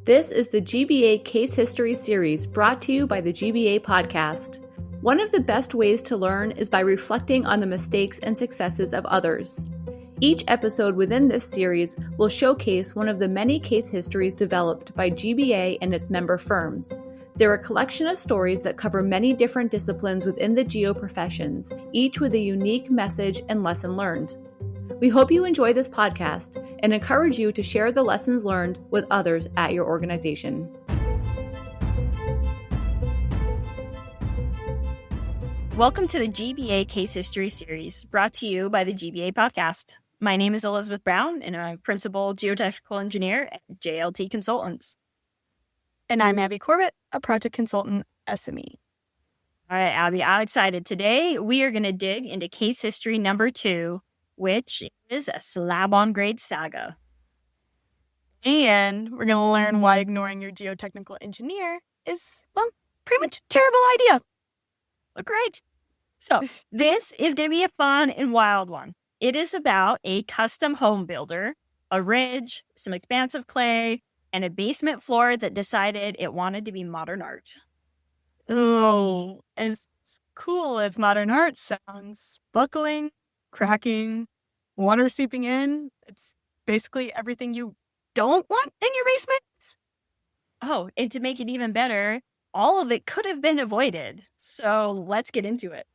This is the GBA Case History Series brought to you by the GBA Podcast. One of the best ways to learn is by reflecting on the mistakes and successes of others. Each episode within this series will showcase one of the many case histories developed by GBA and its member firms. They're a collection of stories that cover many different disciplines within the geo professions, each with a unique message and lesson learned. We hope you enjoy this podcast and encourage you to share the lessons learned with others at your organization. Welcome to the GBA Case History Series, brought to you by the GBA Podcast. My name is Elizabeth Brown, and I'm Principal Geotechnical Engineer at JLT Consultants. And I'm Abby Corbett, a Project Consultant SME. All right, Abby, I'm excited. Today, we are going to dig into case history number 2, which is a slab-on-grade saga. And we're going to learn why ignoring your geotechnical engineer is, well, pretty much a terrible idea. Well, great. So, this is going to be a fun and wild one. It is about a custom home builder, a ridge, some expansive clay, and a basement floor that decided it wanted to be modern art. Oh, as cool as modern art sounds, buckling, cracking, water seeping in, it's basically everything you don't want in your basement. Oh, and to make it even better, all of it could have been avoided. So let's get into it.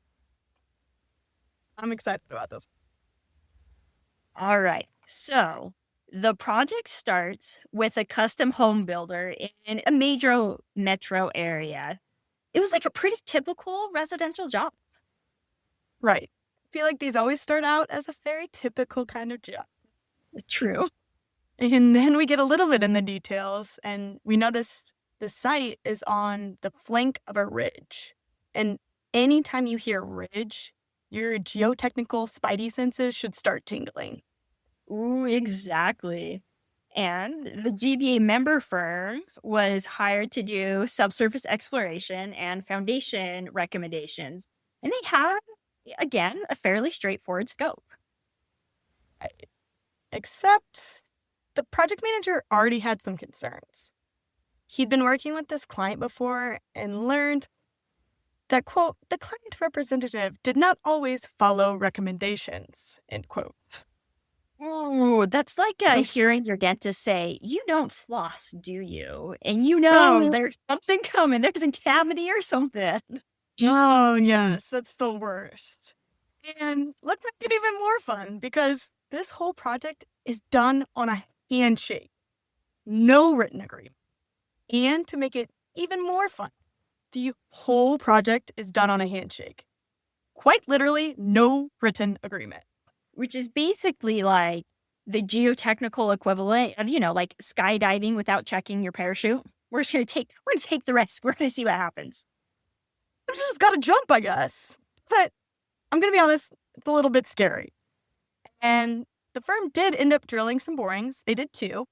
I'm excited about this. All right. So the project starts with a custom home builder in a major metro area. It was like a pretty typical residential job. Right. I feel like these always start out as a very typical kind of job. True. And then we get a little bit in the details, and we noticed the site is on the flank of a ridge. And anytime you hear ridge, your geotechnical spidey senses should start tingling. Ooh, exactly. And the GBA member firm was hired to do subsurface exploration and foundation recommendations. And they had, again, a fairly straightforward scope. Except the project manager already had some concerns. He'd been working with this client before and learned that, quote, the client representative did not always follow recommendations, end quote. Oh, that's like hearing your dentist say, you don't floss, do you? And you know there's something coming. There's a cavity or something. Oh, yes, that's the worst. And let's make it even more fun, because this whole project is done on a handshake. No written agreement. And to make it even more fun, the whole project is done on a handshake. Quite literally, no written agreement. Which is basically like the geotechnical equivalent of, like skydiving without checking your parachute. We're gonna take the risk. We're gonna see what happens. I've just got to jump, I guess. But I'm gonna be honest, it's a little bit scary. And the firm did end up drilling some borings. They did 2.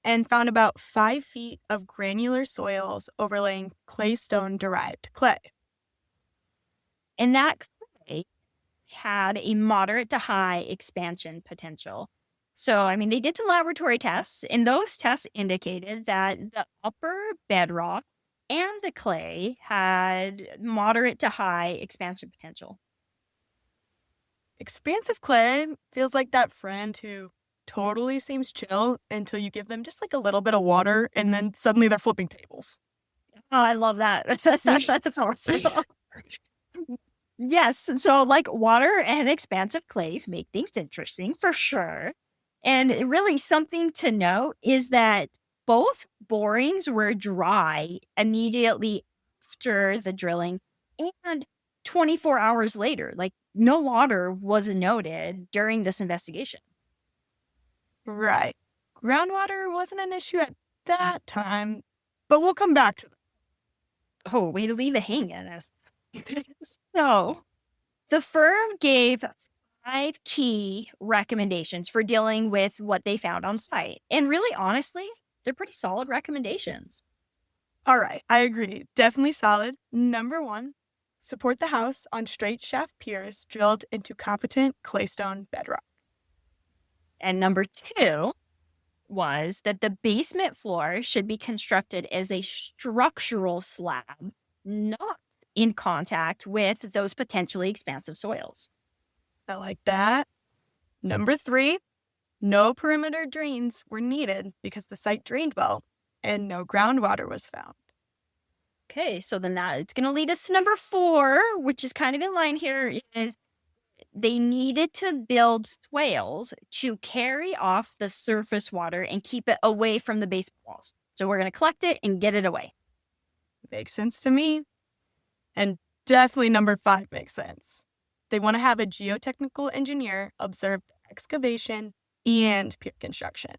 And found about 5 feet of granular soils overlaying claystone-derived clay. And that clay had a moderate to high expansion potential. So, they did some laboratory tests, and those tests indicated that the upper bedrock and the clay had moderate to high expansion potential. Expansive clay feels like that friend who totally seems chill until you give them just like a little bit of water, and then suddenly they're flipping tables. Oh, I love that. That's awesome. Yes, so like water and expansive clays make things interesting for sure. And really something to note is that both borings were dry immediately after the drilling and 24 hours later. Like no water was noted during this investigation. Right. Groundwater wasn't an issue at that time, but we'll come back to that. Oh, way to leave it hanging. So, the firm gave 5 key recommendations for dealing with what they found on site. And really, honestly, they're pretty solid recommendations. All right, I agree. Definitely solid. Number 1, support the house on straight shaft piers drilled into competent claystone bedrock. And number 2, was that the basement floor should be constructed as a structural slab, not in contact with those potentially expansive soils. I like that. Number 3, no perimeter drains were needed because the site drained well and no groundwater was found. Okay, so then it's going to lead us to number 4, which is kind of in line here, is they needed to build swales to carry off the surface water and keep it away from the basement walls. So we're going to collect it and get it away. Makes sense to me. And definitely number 5 makes sense. They want to have a geotechnical engineer observe the excavation and pier construction.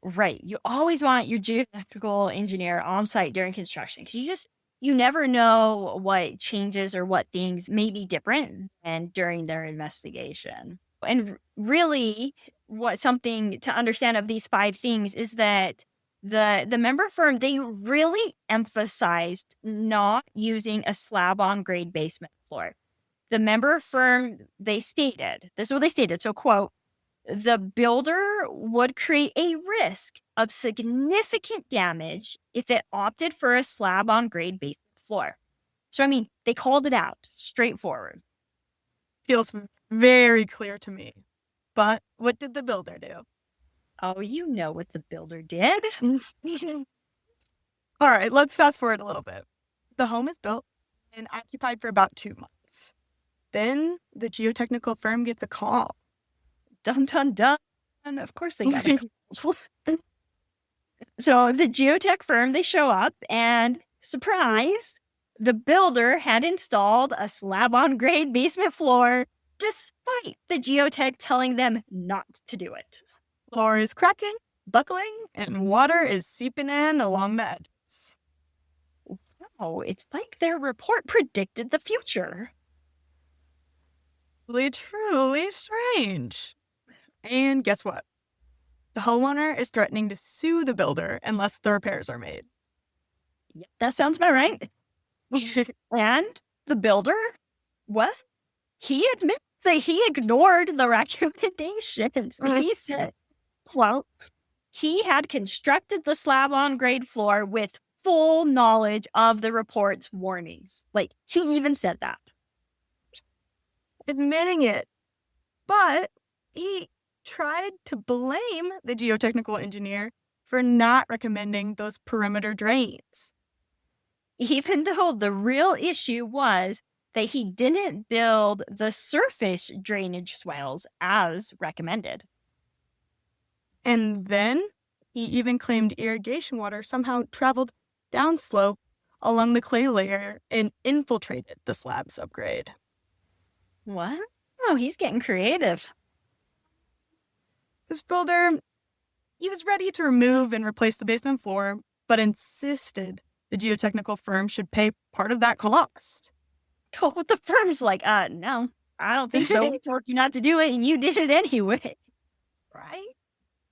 Right. You always want your geotechnical engineer on site during construction because you never know what changes or what things may be different and during their investigation. And really, what something to understand of these 5 things is that the member firm, they really emphasized not using a slab-on-grade basement floor. The member firm, this is what they stated, so quote, "The builder would create a risk of significant damage if it opted for a slab-on-grade basement floor." So, I mean, they called it out, straightforward. Feels very clear to me. But what did the builder do? Oh, you know what the builder did. All right, let's fast forward a little bit. The home is built and occupied for about 2 months. Then the geotechnical firm gets a call. Dun, dun, dun. And of course they got a call. So the geotech firm, they show up and surprise, the builder had installed a slab-on-grade basement floor despite the geotech telling them not to do it. Floor is cracking, buckling, and water is seeping in along the edges. Oh, it's like their report predicted the future. Truly strange. And guess what? The homeowner is threatening to sue the builder unless the repairs are made. Yep, that sounds about right. And the builder, he admits that he ignored the recommendations. He said, well, he had constructed the slab-on-grade floor with full knowledge of the report's warnings. Like, he even said that. Admitting it. But he tried to blame the geotechnical engineer for not recommending those perimeter drains. Even though the real issue was that he didn't build the surface drainage swales as recommended. And then he even claimed irrigation water somehow traveled downslope along the clay layer and infiltrated the slab subgrade. What? Oh, he's getting creative. This builder, he was ready to remove and replace the basement floor, but insisted the geotechnical firm should pay part of that cost. Oh, but the firm's like, no, I don't think so. We told you not to do it, and you did it anyway. Right?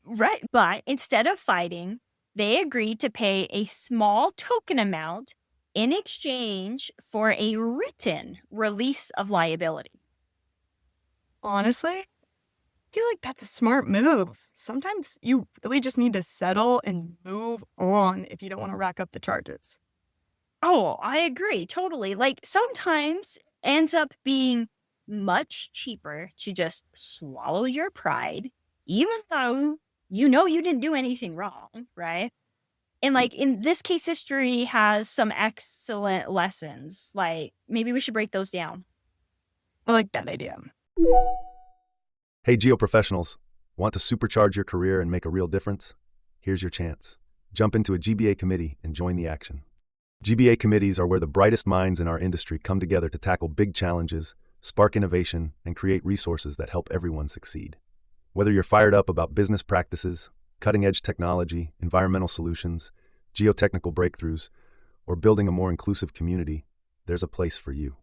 Right. But instead of fighting, they agreed to pay a small token amount in exchange for a written release of liability. Honestly, I feel like that's a smart move. Sometimes you really just need to settle and move on if you don't want to rack up the charges. Oh, I agree. Totally. Like, sometimes ends up being much cheaper to just swallow your pride, even though you know you didn't do anything wrong, right? And like in this case, history has some excellent lessons. Like, maybe we should break those down. I like that idea. Hey, geoprofessionals, want to supercharge your career and make a real difference? Here's your chance. Jump into a GBA committee and join the action. GBA committees are where the brightest minds in our industry come together to tackle big challenges, spark innovation, and create resources that help everyone succeed. Whether you're fired up about business practices, cutting-edge technology, environmental solutions, geotechnical breakthroughs, or building a more inclusive community, there's a place for you.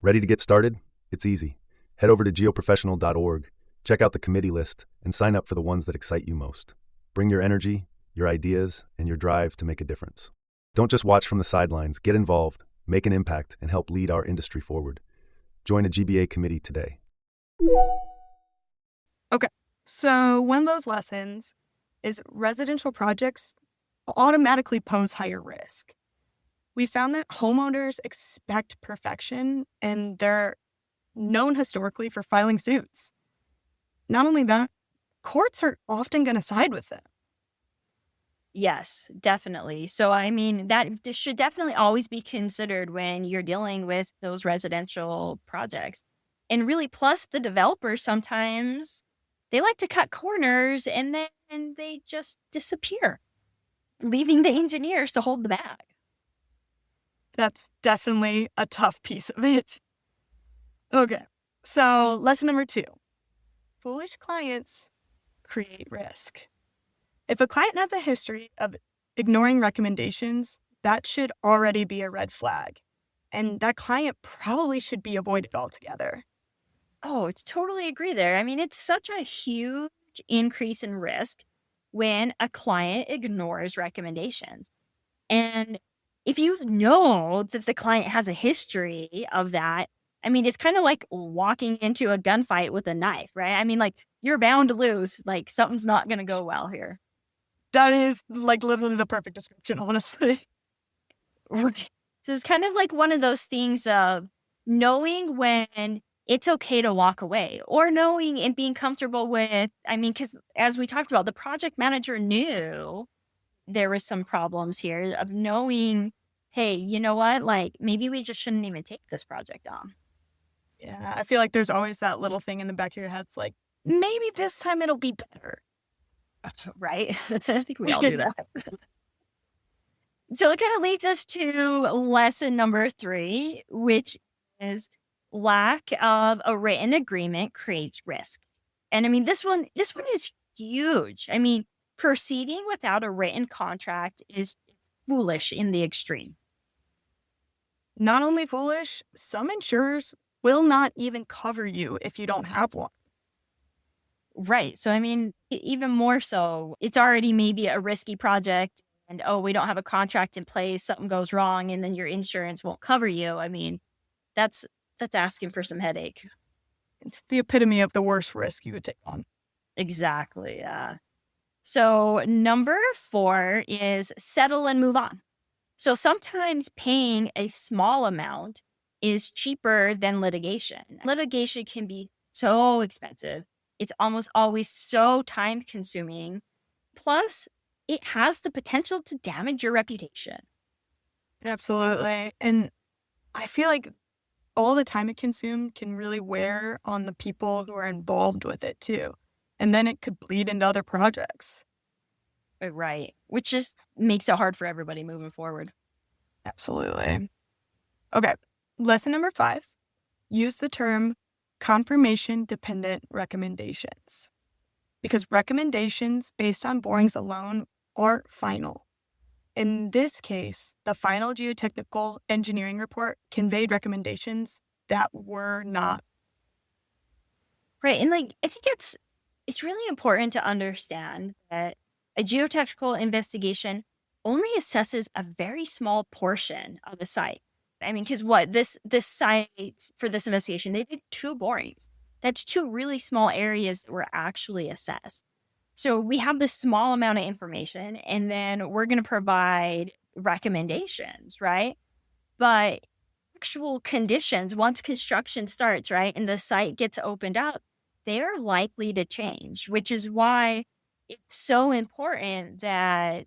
Ready to get started? It's easy. Head over to geoprofessional.org, check out the committee list, and sign up for the ones that excite you most. Bring your energy, your ideas, and your drive to make a difference. Don't just watch from the sidelines. Get involved, make an impact, and help lead our industry forward. Join a GBA committee today. Okay, so one of those lessons is residential projects automatically pose higher risk. We found that homeowners expect perfection, and they're known historically for filing suits. Not only that, courts are often going to side with them. Yes, definitely. So, I mean, this should definitely always be considered when you're dealing with those residential projects. And really, plus the developers sometimes they like to cut corners and then they just disappear, leaving the engineers to hold the bag. That's definitely a tough piece of it. Okay, so lesson number 2. Foolish clients create risk. If a client has a history of ignoring recommendations, that should already be a red flag. And that client probably should be avoided altogether. Oh, it's totally agree there. I mean, it's such a huge increase in risk when a client ignores recommendations. And if you know that the client has a history of that, I mean, it's kind of like walking into a gunfight with a knife, right? I mean, like, you're bound to lose. Like, something's not going to go well here. That is like literally the perfect description, honestly. So it's kind of like one of those things of knowing when it's okay to walk away, or knowing and being comfortable with, I mean, because as we talked about, the project manager knew there was some problems here of knowing, hey, you know what? Like, maybe we just shouldn't even take this project on. Yeah, I feel like there's always that little thing in the back of your head. It's like, maybe this time it'll be better. Right? I think we all do that. So it kind of leads us to lesson number 3, which is lack of a written agreement creates risk. And I mean, this one is huge. I mean, proceeding without a written contract is foolish in the extreme. Not only foolish, some insurers will not even cover you if you don't have one. Right. So, I mean, even more so, it's already maybe a risky project and, oh, we don't have a contract in place, something goes wrong, and then your insurance won't cover you. I mean, that's asking for some headache. It's the epitome of the worst risk you would take on. Exactly. Yeah. So number 4 is settle and move on. So sometimes paying a small amount is cheaper than litigation. Litigation can be so expensive. It's almost always so time consuming. Plus, it has the potential to damage your reputation. Absolutely. And I feel like all the time it consumed can really wear on the people who are involved with it too. And then it could bleed into other projects. Right. Which just makes it hard for everybody moving forward. Absolutely. Okay. Lesson number 5. Use the term confirmation-dependent recommendations. Because recommendations based on borings alone aren't final. In this case, the final geotechnical engineering report conveyed recommendations that were not. Right. And like, I think it's really important to understand that a geotechnical investigation only assesses a very small portion of the site. I mean, because this site for this investigation, they did 2 borings. That's 2 really small areas that were actually assessed. So we have this small amount of information, and then we're going to provide recommendations, right? But actual conditions, once construction starts, right, and the site gets opened up, they are likely to change, which is why it's so important that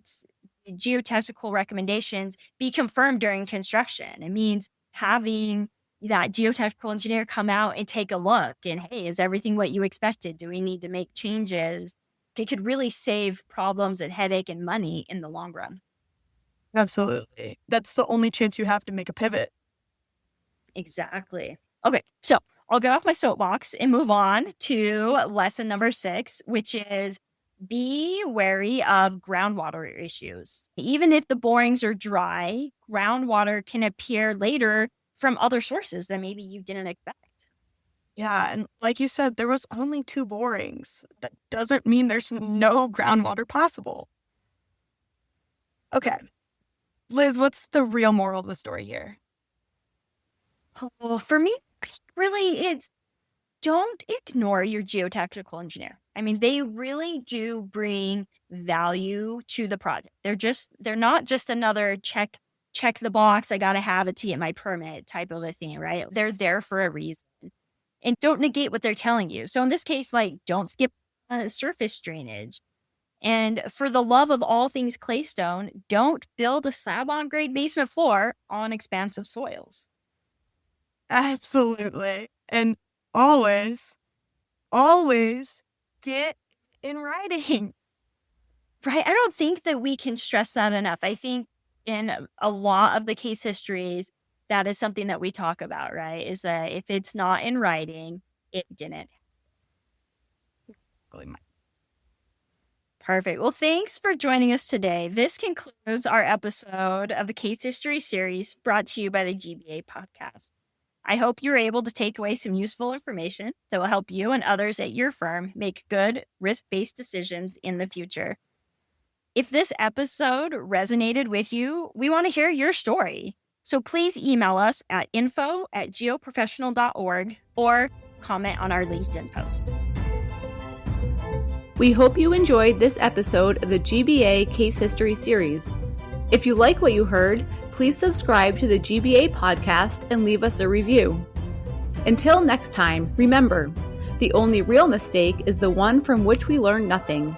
geotechnical recommendations be confirmed during construction. It means having that geotechnical engineer come out and take a look and, hey, is everything what you expected? Do we need to make changes? It could really save problems and headache and money in the long run. Absolutely. That's the only chance you have to make a pivot. Exactly. Okay, so I'll get off my soapbox and move on to lesson number 6, which is be wary of groundwater issues. Even if the borings are dry, groundwater can appear later from other sources that maybe you didn't expect. Yeah, and like you said, there was only 2 borings. That doesn't mean there's no groundwater possible. Okay. Liz, what's the real moral of the story here? Well, for me, really, it's don't ignore your geotechnical engineer. I mean, they really do bring value to the project. They're not just another check the box, I got to have it to get my permit type of a thing, right? They're there for a reason. And don't negate what they're telling you. So in this case, like, don't skip surface drainage. And for the love of all things claystone, don't build a slab-on-grade basement floor on expansive soils. Absolutely. And always, always get in writing. Right? I don't think that we can stress that enough. I think in a lot of the case histories, that is something that we talk about, right? Is that if it's not in writing, it didn't. Perfect. Well, thanks for joining us today. This concludes our episode of the Case History series brought to you by the GBA podcast. I hope you're able to take away some useful information that will help you and others at your firm make good, risk-based decisions in the future. If this episode resonated with you, we want to hear your story. So please email us at info@geoprofessional.org or comment on our LinkedIn post. We hope you enjoyed this episode of the GBA Case History series. If you like what you heard, please subscribe to the GBA podcast and leave us a review. Until next time, remember, the only real mistake is the one from which we learn nothing.